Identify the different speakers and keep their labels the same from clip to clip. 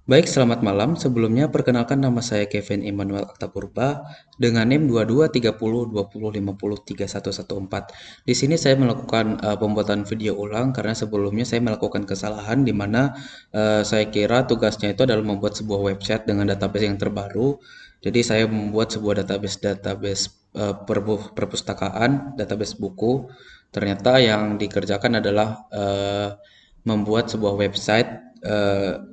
Speaker 1: Baik, selamat malam. Sebelumnya perkenalkan nama saya Kevin Immanuel Aktapurba dengan NIM 223020503114. Di sini saya melakukan pembuatan video ulang karena sebelumnya saya melakukan kesalahan di mana saya kira tugasnya itu adalah membuat sebuah website dengan database yang terbaru. Jadi saya membuat sebuah database perpustakaan, database buku. Ternyata yang dikerjakan adalah membuat sebuah website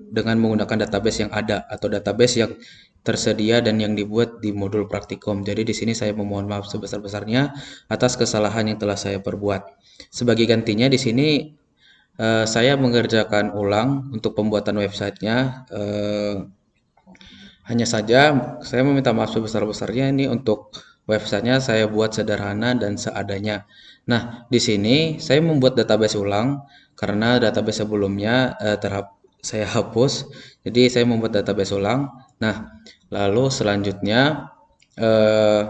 Speaker 1: dengan menggunakan database yang ada atau database yang tersedia dan yang dibuat di modul praktikum. Jadi di sini saya memohon maaf sebesar-besarnya atas kesalahan yang telah saya perbuat. Sebagai gantinya di sini saya mengerjakan ulang untuk pembuatan websitenya. Hanya saja saya meminta maaf sebesar-besarnya ini untuk websitenya saya buat sederhana dan seadanya. Nah, di sini saya membuat database ulang karena database sebelumnya saya hapus. Jadi saya membuat database ulang. Nah, lalu selanjutnya eh,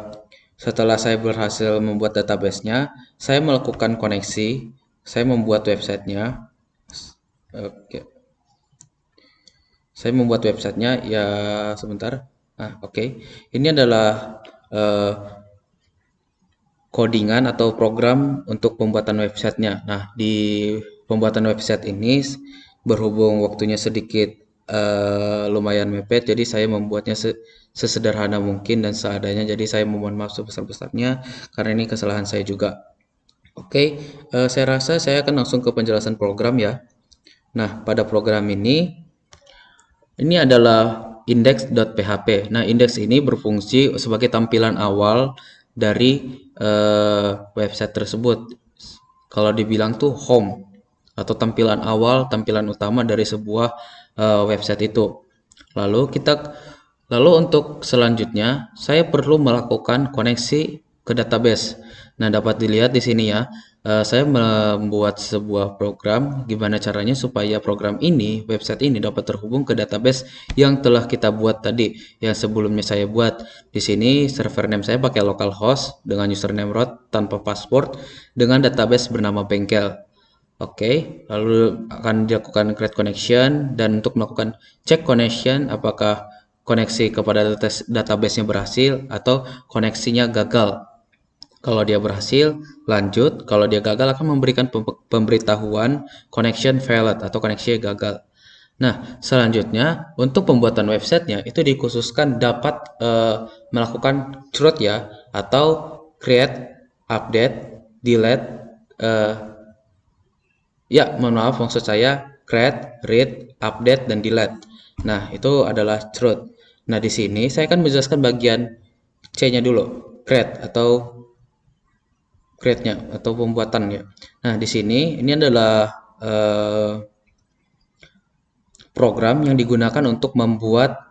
Speaker 1: setelah saya berhasil membuat databasenya, saya melakukan koneksi. Saya membuat websitenya. Oke. Saya membuat websitenya ya sebentar. Oke. Ini adalah eh, codingan atau program untuk pembuatan websitenya. Nah, di pembuatan website ini berhubung waktunya sedikit lumayan mepet, jadi saya membuatnya sesederhana mungkin dan seadanya. Jadi saya memohon maaf sebesar-besarnya karena ini kesalahan saya juga. Oke, saya rasa saya akan langsung ke penjelasan program ya. Nah, pada program ini adalah index.php. Nah, index ini berfungsi sebagai tampilan awal dari website tersebut. Kalau dibilang tuh home atau tampilan awal, tampilan utama dari sebuah website itu. Lalu untuk selanjutnya saya perlu melakukan koneksi ke database. Nah, dapat dilihat di sini ya. Saya membuat sebuah program gimana caranya supaya program ini, website ini dapat terhubung ke database yang telah kita buat tadi, yang sebelumnya saya buat. Di sini server name saya pakai localhost dengan username root tanpa password dengan database bernama bengkel. Oke, lalu akan dilakukan create connection dan untuk melakukan check connection apakah koneksi kepada database-nya berhasil atau koneksinya gagal. Kalau dia berhasil, lanjut. Kalau dia gagal akan memberikan pemberitahuan connection failed atau koneksi gagal. Nah, selanjutnya untuk pembuatan websitenya itu dikhususkan dapat melakukan root ya atau create, update, delete, ya mohon maaf maksud saya create, read, update, dan delete. Nah, itu adalah root. Nah, di sini saya akan menjelaskan bagian C-nya dulu, create atau create-nya atau pembuatannya. Nah, di sini ini adalah program yang digunakan untuk membuat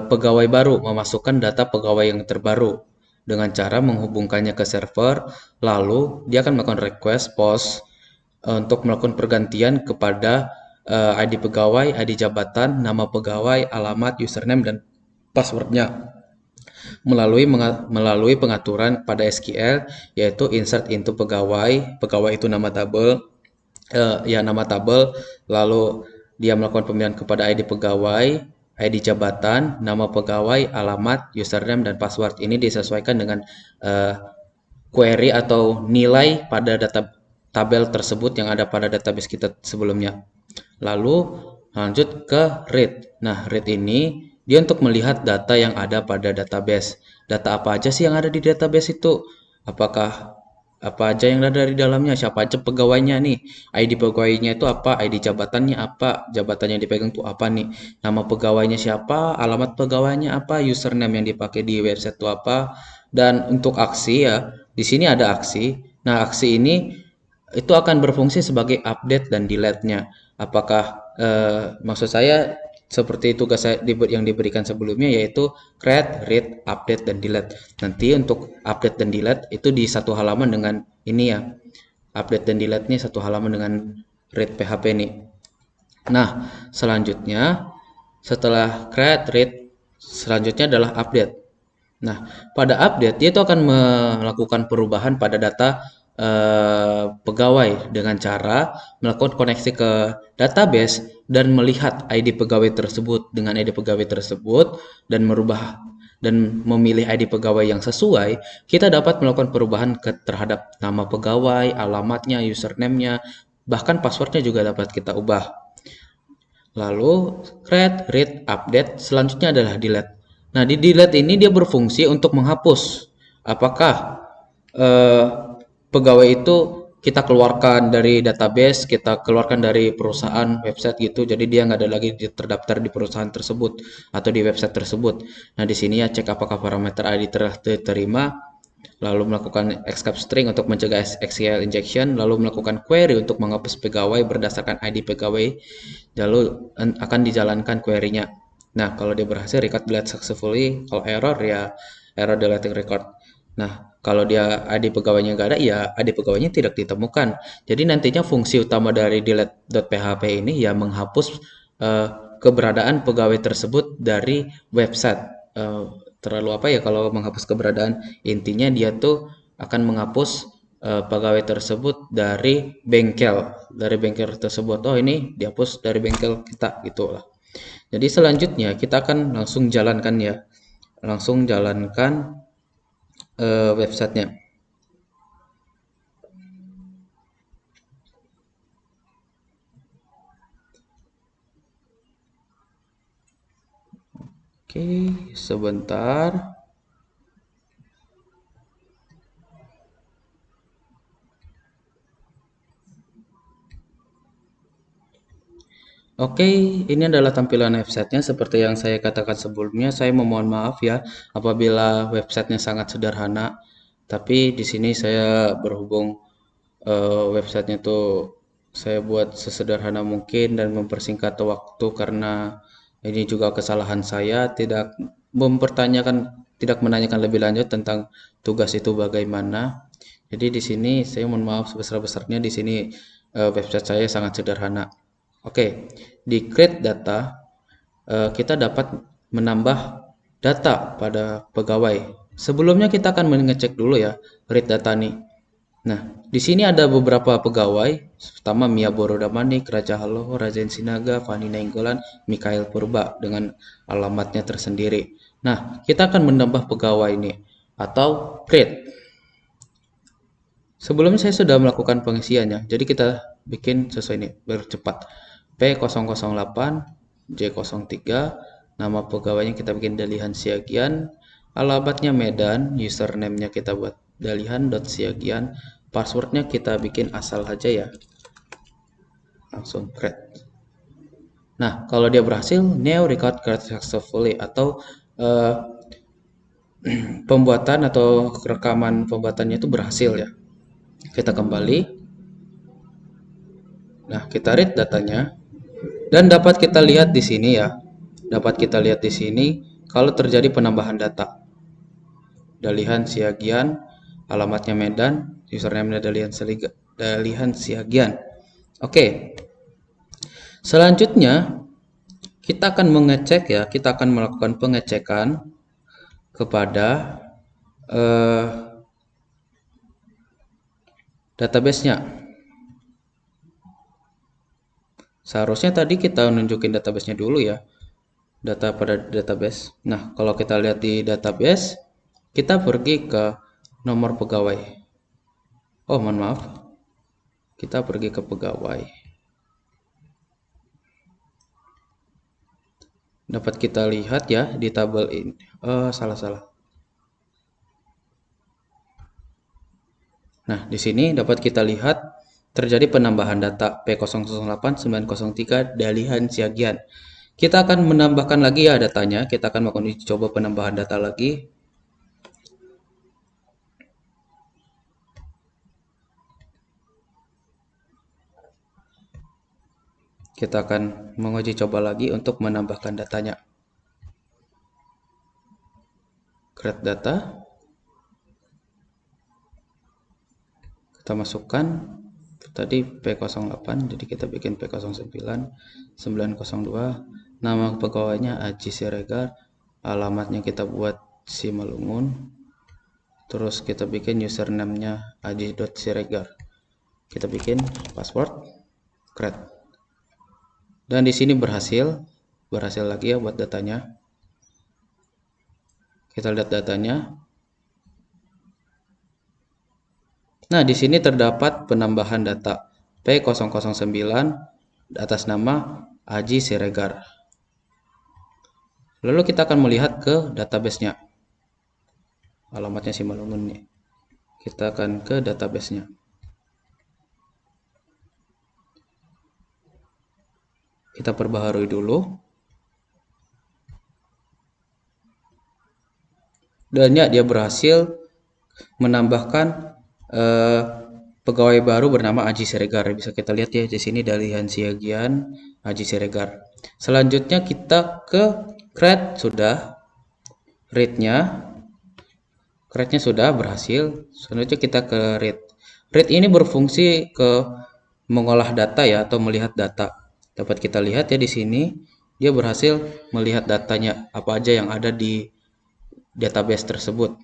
Speaker 1: pegawai baru, memasukkan data pegawai yang terbaru dengan cara menghubungkannya ke server, lalu dia akan melakukan request post untuk melakukan pergantian kepada ID pegawai, ID jabatan, nama pegawai, alamat, username, dan passwordnya melalui pengaturan pada SQL yaitu insert into pegawai, pegawai itu nama tabel, nama tabel, lalu dia melakukan pemilihan kepada ID pegawai, ID jabatan, nama pegawai, alamat, username, dan password. Ini disesuaikan dengan query atau nilai pada data tabel tersebut yang ada pada database kita sebelumnya. Lalu lanjut ke read. Nah, read ini dia untuk melihat data yang ada pada database. Data apa aja sih yang ada di database itu? Apakah apa aja yang ada di dalamnya? Siapa aja pegawainya nih? ID pegawainya itu apa? ID jabatannya apa? Jabatannya yang dipegang itu apa nih? Nama pegawainya siapa? Alamat pegawainya apa? Username yang dipakai di website itu apa? Dan untuk aksi ya, di sini ada aksi. Nah, aksi ini itu akan berfungsi sebagai update dan delete-nya. Apakah maksud saya seperti tugas yang diberikan sebelumnya yaitu create, read, update, dan delete. Nanti untuk update dan delete itu di satu halaman dengan ini ya. Update dan delete-nya satu halaman dengan read PHP ini. Nah, selanjutnya setelah create, read, selanjutnya adalah update. Nah, pada update dia itu akan melakukan perubahan pada data pegawai dengan cara melakukan koneksi ke database dan melihat ID pegawai tersebut dengan ID pegawai tersebut dan merubah dan memilih ID pegawai yang sesuai, kita dapat melakukan perubahan terhadap nama pegawai, alamatnya, username-nya, bahkan passwordnya juga dapat kita ubah. Lalu create, read, update, selanjutnya adalah delete. Nah, di delete ini dia berfungsi untuk menghapus. Apakah eh, pegawai itu kita keluarkan dari database, kita keluarkan dari perusahaan website gitu, jadi dia nggak ada lagi terdaftar di perusahaan tersebut atau di website tersebut. Nah, di sini ya cek apakah parameter ID telah diterima, lalu melakukan escape string untuk mencegah SQL injection, lalu melakukan query untuk menghapus pegawai berdasarkan ID pegawai, lalu akan dijalankan query-nya. Nah, kalau dia berhasil, record delete successfully. Kalau error, ya error deleting record. Nah, kalau dia ID pegawainya nggak ada, ya ID pegawainya tidak ditemukan. Jadi nantinya fungsi utama dari delete.php ini ya menghapus eh, keberadaan pegawai tersebut dari website. Terlalu apa ya kalau menghapus keberadaan? Intinya dia tuh akan menghapus pegawai tersebut dari bengkel tersebut. Oh, ini dihapus dari bengkel kita gitu lah. Jadi selanjutnya kita akan langsung jalankan ya, langsung jalankan websitenya. Oke, sebentar. Oke, ini adalah tampilan websitenya seperti yang saya katakan sebelumnya. Saya memohon maaf ya apabila websitenya sangat sederhana. Tapi di sini saya berhubung websitenya tuh saya buat sesederhana mungkin dan mempersingkat waktu karena ini juga kesalahan saya tidak menanyakan lebih lanjut tentang tugas itu bagaimana. Jadi di sini saya mohon maaf sebesar-besarnya, di sini website saya sangat sederhana. Oke, di create data kita dapat menambah data pada pegawai. Sebelumnya kita akan mengecek dulu ya read data nih. Nah, di sini ada beberapa pegawai, pertama Mia Borodamani, Raja Halo, Rajen Sinaga, Fani Nainggolan, Mikael Purba dengan alamatnya tersendiri. Nah, kita akan menambah pegawai ini atau create. Sebelumnya saya sudah melakukan pengisiannya, jadi kita bikin sesuai ini biar cepat. P008 J03, nama pegawainya kita bikin Dalihan Siagian, alamatnya Medan, username-nya kita buat dalihan.siagian, passwordnya kita bikin asal aja ya, langsung create. Nah, kalau dia berhasil, new record create successfully atau pembuatan atau rekaman pembuatannya itu berhasil ya. Kita kembali. Nah, kita read datanya dan dapat kita lihat di sini ya. Dapat kita lihat di sini kalau terjadi penambahan data. Dalihan Siagian, alamatnya Medan, username Dalihan Siagian. Oke. Selanjutnya kita akan mengecek ya, kita akan melakukan pengecekan kepada database-nya. Seharusnya tadi kita nunjukin database-nya dulu ya. Data pada database. Nah, kalau kita lihat di database, kita pergi ke nomor pegawai. Oh, mohon maaf. Kita pergi ke pegawai. Dapat kita lihat ya di tabel ini. Salah. Nah, di sini dapat kita lihat terjadi penambahan data P008-903 Dalihan Siagian. Kita akan menambahkan lagi ya datanya. Kita akan melakukan uji coba penambahan data lagi. Kita akan menguji coba lagi untuk menambahkan datanya. Create data. Kita masukkan tadi P08, jadi kita bikin P09, 902, nama pegawainya Aji Siregar, alamatnya kita buat Simalungun, Terus kita bikin username-nya aji.siregar. Kita bikin password, create. Dan di sini berhasil lagi ya buat datanya. Kita lihat datanya. Nah, di sini terdapat penambahan data P009 atas nama Aji Siregar. Lalu kita akan melihat ke database-nya. Alamatnya Simalungun nih. Kita akan ke database-nya. Kita perbaharui dulu. Dan ya, dia berhasil menambahkan pegawai baru bernama Aji Siregar. Bisa kita lihat ya di sini Dalihan Siagian Aji Siregar. Selanjutnya kita ke create sudah, read-nya sudah berhasil. Selanjutnya kita ke read. Read ini berfungsi ke mengolah data ya atau melihat data. Dapat kita lihat ya di sini dia berhasil melihat datanya apa aja yang ada di database tersebut.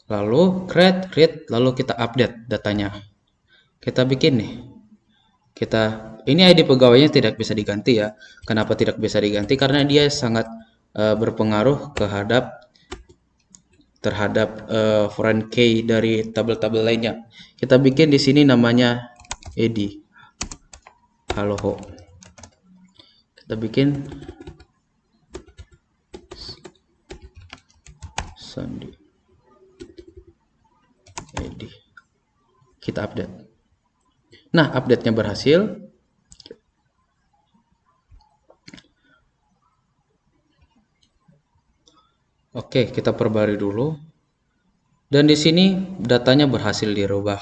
Speaker 1: Lalu create, read, lalu kita update datanya. Kita bikin nih. Ini ID pegawainya tidak bisa diganti ya. Kenapa tidak bisa diganti? Karena dia sangat berpengaruh terhadap foreign key dari tabel-tabel lainnya. Kita bikin di sini namanya edi. Haloho. Kita bikin Sandi. Kita update. Nah, update-nya berhasil. Oke, kita perbarui dulu. Dan di sini datanya berhasil dirubah.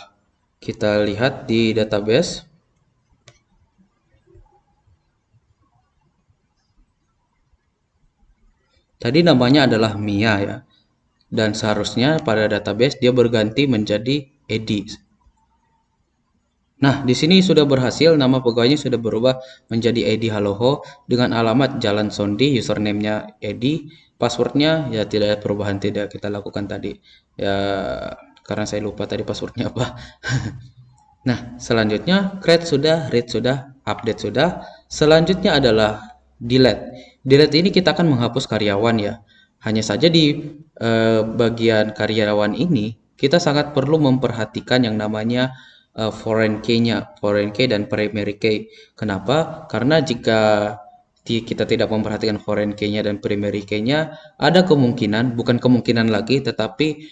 Speaker 1: Kita lihat di database. Tadi namanya adalah Mia ya. Dan seharusnya pada database dia berganti menjadi Edi. Nah, di sini sudah berhasil, nama pegawainya sudah berubah menjadi Edi Haloho dengan alamat Jalan Sondi, username-nya Edi, passwordnya ya tidak ada perubahan, tidak kita lakukan tadi. Ya, karena saya lupa tadi passwordnya apa. Nah, selanjutnya create sudah, read sudah, update sudah. Selanjutnya adalah delete. Delete ini kita akan menghapus karyawan ya. Hanya saja di bagian karyawan ini kita sangat perlu memperhatikan yang namanya foreign key-nya, foreign key dan primary key. Kenapa? Karena jika kita tidak memperhatikan foreign key-nya dan primary key-nya, ada kemungkinan, bukan kemungkinan lagi, tetapi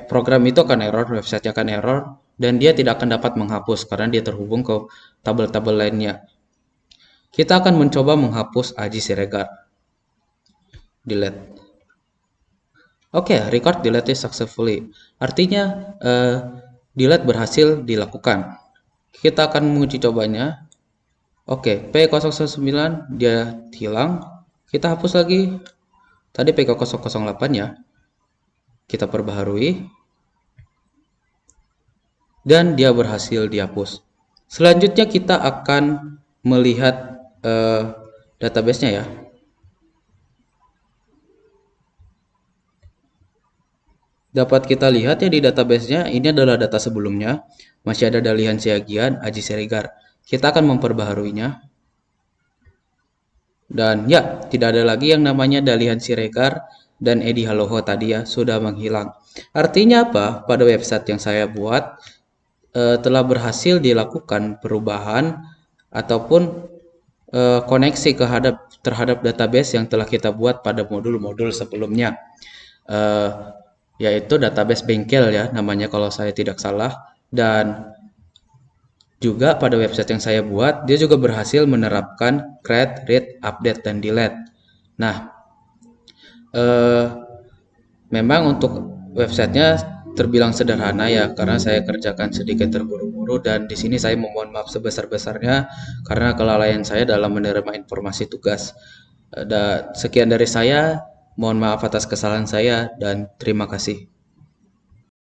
Speaker 1: program itu akan error, website-nya akan error, dan dia tidak akan dapat menghapus karena dia terhubung ke tabel-tabel lainnya. Kita akan mencoba menghapus Aji Siregar. Delete. Oke, record delete successfully. Artinya delete berhasil dilakukan. Kita akan menguji cobanya. Oke, P009 dia hilang. Kita hapus lagi. Tadi P008 ya. Kita perbaharui. Dan dia berhasil dihapus. Selanjutnya kita akan melihat database-nya ya. Dapat kita lihat ya di database-nya, ini adalah data sebelumnya. Masih ada Dalihan Siagian, Aji Siregar. Kita akan memperbaharuinya. Dan ya, tidak ada lagi yang namanya Dalihan Siregar dan Edi Haloho tadi ya, sudah menghilang. Artinya apa? Pada website yang saya buat, telah berhasil dilakukan perubahan ataupun koneksi terhadap database yang telah kita buat pada modul-modul sebelumnya. Yaitu database bengkel ya namanya kalau saya tidak salah, dan juga pada website yang saya buat dia juga berhasil menerapkan create, read, update, dan delete. Nah, memang untuk websitenya terbilang sederhana ya karena saya kerjakan sedikit terburu-buru, dan di sini saya memohon maaf sebesar-besarnya karena kelalaian saya dalam menerima informasi tugas. Sekian dari saya. Mohon maaf atas kesalahan saya dan terima kasih.